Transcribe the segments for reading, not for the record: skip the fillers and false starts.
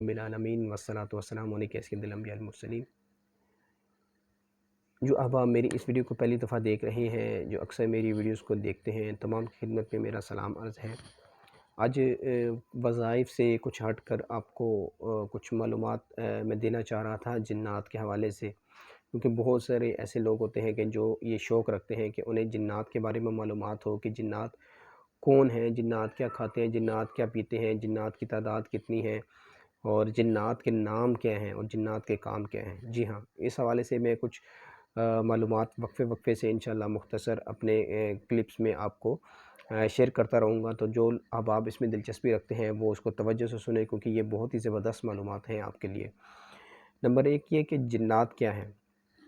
बिलालमीन वस्सलातु वस्सलामु अलैका सय्यिदुल अंबिया वल मुरसलीन। जो अहबाब मेरी इस वीडियो को पहली दफ़ा देख रहे हैं, जो अक्सर मेरी वीडियोस को देखते हैं, तमाम की खिदमत में मेरा सलाम अर्ज़ है। आज वज़ाइफ से कुछ हट कर आपको कुछ मालूमात मैं देना चाह रहा था जिन्नात के हवाले से, क्योंकि बहुत सारे ऐसे लोग होते हैं कि जो ये शौक़ रखते हैं कि उन्हें जिन्नात के बारे में मालूमात हो कि जिन्नात कौन हैं, जिन्नात क्या खाते हैं, जिन्नात क्या पीते हैं, जिन्नात की तादाद कितनी है और जिन्नात के नाम क्या हैं और जिन्नात के काम क्या हैं। जी हाँ, इस हवाले से मैं कुछ मालूमात वक्फ़े से इंशाअल्लाह मुख्तसर अपने क्लिप्स में आपको शेयर करता रहूँगा। तो जो अहबाब इसमें दिलचस्पी रखते हैं वो उसको तवज्जो से सुनें, क्योंकि ये बहुत ही ज़बरदस्त मालूमात हैं आपके लिए। नंबर 1 ये कि जिन्नात क्या हैं।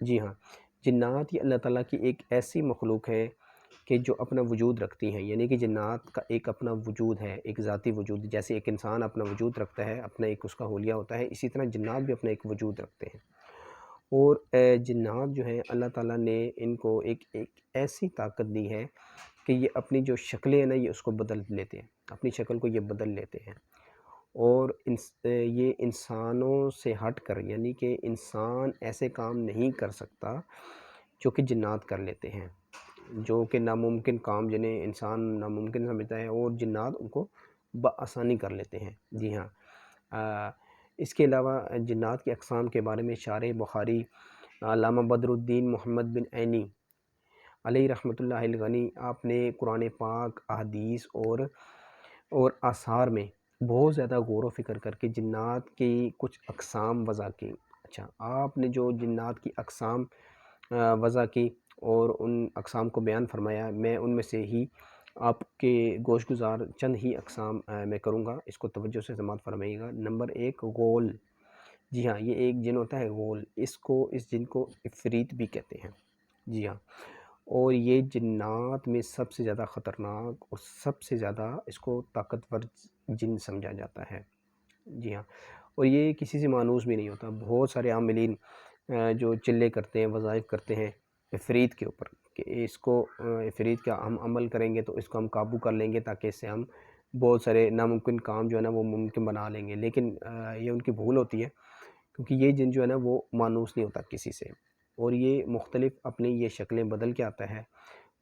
जी हाँ, जिन्नात ये अल्लाह ताला की एक ऐसी मखलूक है कि जो अपना वजूद रखती हैं, यानी कि जिन्नात का एक अपना वजूद है, एक ज़ाती वजूद। जैसे एक इंसान अपना वजूद रखता है, अपना एक उसका हुलिया होता है, इसी तरह जिन्नात भी अपना एक वजूद रखते हैं। और जिन्नात जो हैं अल्लाह ताला ने इनको एक एक ऐसी ताकत दी है कि ये अपनी जो शक्लें हैं ना, ये उसको बदल लेते हैं, अपनी शक्ल को ये बदल लेते हैं। और ये इंसानों से हट कर, यानी कि इंसान ऐसे काम नहीं कर सकता जो कि जिन्नात कर लेते हैं, जो कि नामुमकिन काम जिन्हें इंसान नामुमकिन समझता है और जिन्नात उनको बआसानी कर लेते हैं। जी हाँ, अ, इसके अलावा जिन्नात की अक़साम के बारे में शारिह बुखारी अल्लामा बदरुद्दीन मोहम्मद बिन ऐनी अलैहि रहमतुल्लाहिल गनी आपने कुरान पाक, अहदीस और आसार में बहुत ज़्यादा गौर व फ़िक्र करके जिन्नात की कुछ अक़साम वज़ा की। अच्छा, आपने जो जिन्नात की अक़साम वज़ा की और उन अक़साम को बयान फ़रमाया, मैं उनमें से ही आपके गोशगुज़ार चंद ही अक़साम मैं करूँगा, इसको तवज्जो से समाअत फ़रमाइएगा। नंबर 1 गोल। जी हाँ, ये एक जिन होता है गोल, इस जिन को इफ़रीत भी कहते हैं। जी हाँ, और ये जिन्नात में सबसे ज़्यादा ख़तरनाक और सबसे ज़्यादा इसको ताकतवर जिन समझा जाता है। जी हाँ, और ये किसी से मानूस भी नहीं होता। बहुत सारे आमिलीन जो चिल्ले करते हैं, वज़ाइफ़ करते हैं इफ़रीत के ऊपर कि इसको इफ़रीत का हम अमल करेंगे तो इसको हम काबू कर लेंगे, ताकि इससे हम बहुत सारे नामुमकिन काम जो है ना वो मुमकिन बना लेंगे। लेकिन ये उनकी भूल होती है, क्योंकि ये जिन जो है ना वो मानूस नहीं होता किसी से, और ये मुख्तलिफ़ अपनी ये शक्लें बदल के आता है।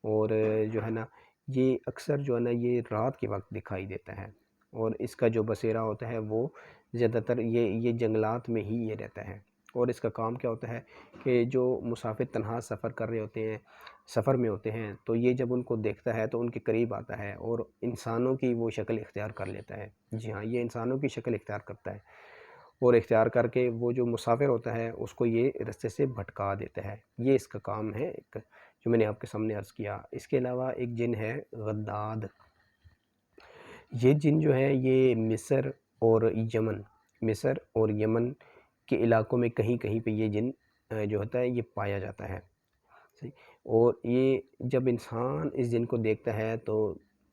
और जो है ना ये अक्सर जो है ना ये रात के वक्त दिखाई देता है, और इसका जो बसेरा होता है वो ज़्यादातर ये जंगलात में ही ये रहता है। और इसका काम क्या होता है कि जो मुसाफिर तन्हा सफ़र कर रहे होते हैं, सफ़र में होते हैं, तो ये जब उनको देखता है तो उनके करीब आता है और इंसानों की वो शक्ल इख्तियार कर लेता है। जी हाँ, ये इंसानों की शक्ल इख्तियार करता है, और इख्तियार करके वो जो मुसाफिर होता है उसको ये रास्ते से भटका देता है। ये इसका काम है एक, जो मैंने आपके सामने अर्ज़ किया। इसके अलावा एक जिन है गद्दाद। ये जिन जो है ये मिस्र और यमन के इलाकों में कहीं-कहीं पे ये जिन जो होता है ये पाया जाता है। सही। और ये जब इंसान इस जिन को देखता है तो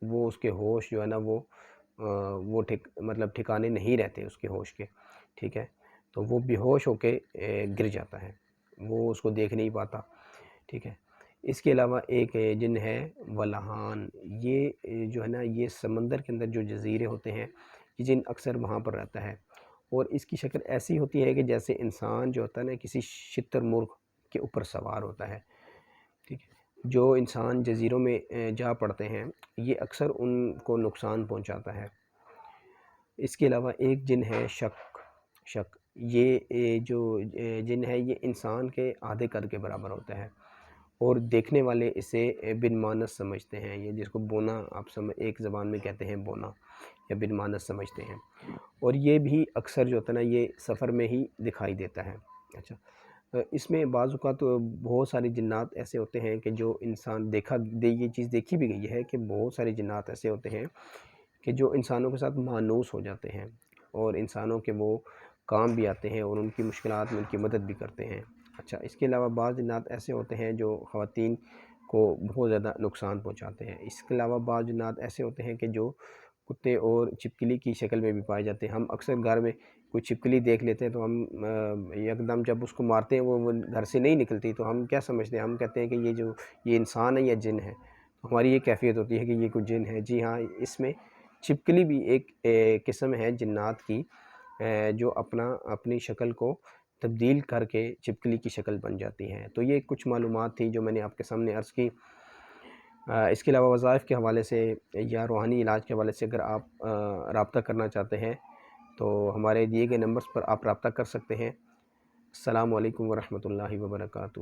वो उसके होश जो है ना वो मतलब ठिकाने नहीं रहते उसके होश के, ठीक है? तो वो बेहोश होके गिर जाता है, वो उसको देख नहीं पाता, ठीक है? इसके अलावा एक जिन है वल्हान। ये जो है ना ये समंदर के अंदर जो जज़ीरे होते हैं, ये जिन अक्सर वहाँ पर रहता है, और इसकी शक्ल ऐसी होती है कि जैसे इंसान जो होता है ना किसी शुतुरमुर्ग के ऊपर सवार होता है, ठीक है? जो इंसान जज़ीरों में जा पड़ते हैं, ये अक्सर उनको नुकसान पहुँचाता है। इसके अलावा एक जिन है शक। ये जो जिन है ये इंसान के आधे कद के बराबर होता है, और देखने वाले इसे बिन मानस समझते हैं। ये जिसको बोना आप एक ज़बान में कहते हैं बोना, या बिन मानस समझते हैं। और ये भी अक्सर जो होता है ना ये सफ़र में ही दिखाई देता है। अच्छा, इसमें बाज़ औक़ात तो बहुत सारे जिन्नात ऐसे होते हैं कि जो इंसान ये चीज़ देखी भी गई है कि बहुत सारे जिन्नात ऐसे होते हैं कि जो इंसानों के साथ मानूस हो जाते हैं, और इंसानों के वो काम भी आते हैं और उनकी मुश्किलात में उनकी मदद भी करते हैं। अच्छा, इसके अलावा बाज़ जिन्नात ऐसे होते हैं जो ख़वातीन को बहुत ज़्यादा नुकसान पहुँचाते हैं। इसके अलावा बाज़ जिन्नात ऐसे होते हैं कि जो कुत्ते और छिपकली की शक्ल में भी पाए जाते हैं। हम अक्सर घर में कोई छिपकली देख लेते हैं तो हम एकदम जब उसको मारते हैं वो घर से नहीं निकलती, तो हम क्या समझते हैं, हम कहते हैं कि ये इंसान है या जिन है। तो हमारी ये कैफ़ियत होती है कि ये कोई जिन है। जी हाँ, इसमें छिपकली भी एक किस्म है जिन्नात की, جو اپنی شکل کو تبدیل کر کے چھپکلی کی شکل بن جاتی ہیں۔ تو یہ کچھ معلومات تھی جو میں نے آپ کے سامنے عرض کی۔ اس کے علاوہ وظائف کے حوالے سے یا روحانی علاج کے حوالے سے اگر آپ رابطہ کرنا چاہتے ہیں تو ہمارے دیے گئے نمبرز پر آپ رابطہ کر سکتے ہیں۔ السلام علیکم ورحمۃ اللہ وبرکاتہ۔